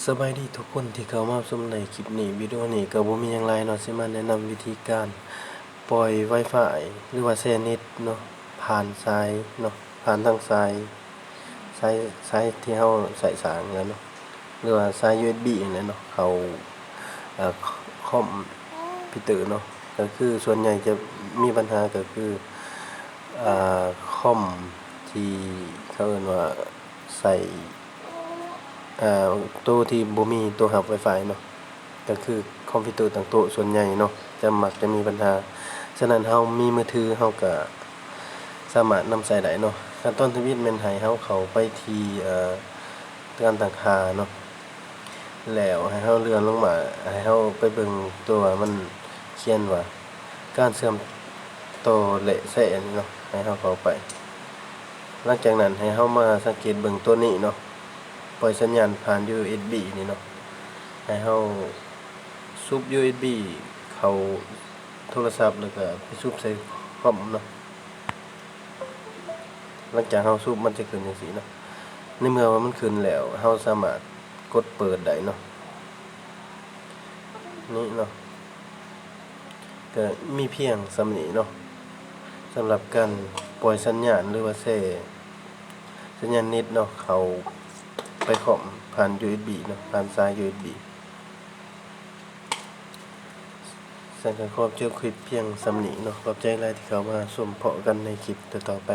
สบายดีทุกคนที่เข้ามาชมในคลิปนี้วิดีโอนี้ก็บ่มีหยังหลายเนาะสิมาแนะนำวิธีการปล่อย Wi-Fi หรือว่าแชร์เน็ตเนาะผ่านสายเนาะผ่านทางสายที่เฮาใช้สร้างนั่นเนาะหรือว่าสาย USB นั่นแหละเนาะเข้าคอมพิวเตอร์เนาะก็คือส่วนใหญ่จะมีปัญหาก็คืออ่คอมที่เขาเอิ้นว่าใส่ตัวที่บ่มีตัวรับ Wi-Fi เนาะก็คือคอมพิวเตอร์ตั้งโต๊ะส่วนใหญ่เนาะมักจะมีปัญหาฉะนั้นเฮามีมือถือเฮาก็สามารถนำใช้ได้เนาะขั้นตอนชีวิตแม่นให้เฮาเข้าไปที่การตั้งค่าเนาะแล้วให้เฮาเลื่อนลงมาให้เฮาไปเบิ่งตัวมันเขียนว่าการเชื่อมต่อและแชร์นี่เนาะให้เฮาเข้าไปหลังจากนั้นให้เฮามาสังเกตเบิ่งตัวนี้เนาะปล่อยสัญญาณผ่าน USB นี่เนาะให้เฮาซุบ USB เข้าโทรศัพท์แล้วก็ไปซุบใส่คอมเนาะหลังจากเฮาซุบมันจะขึ้นจังซี่เนาะในเมื่อว่ามันขึ้นแล้วเฮาสามารถกดเปิดได้เนาะนี่เนาะก็มีเพียงส่ำนี้เนาะสำหรับการปล่อยสัญญาณหรือว่าแชร์สัญญาณเน็ตเนาะเข้าไปคอมผ่าน USB เนาะผ่านสาย USB สั่นก็ขอจบคลิปเพียงส่ำนี้เนาะขอบใจหลายที่เข้ามาชมเพาะกันในคลิปต่อๆไป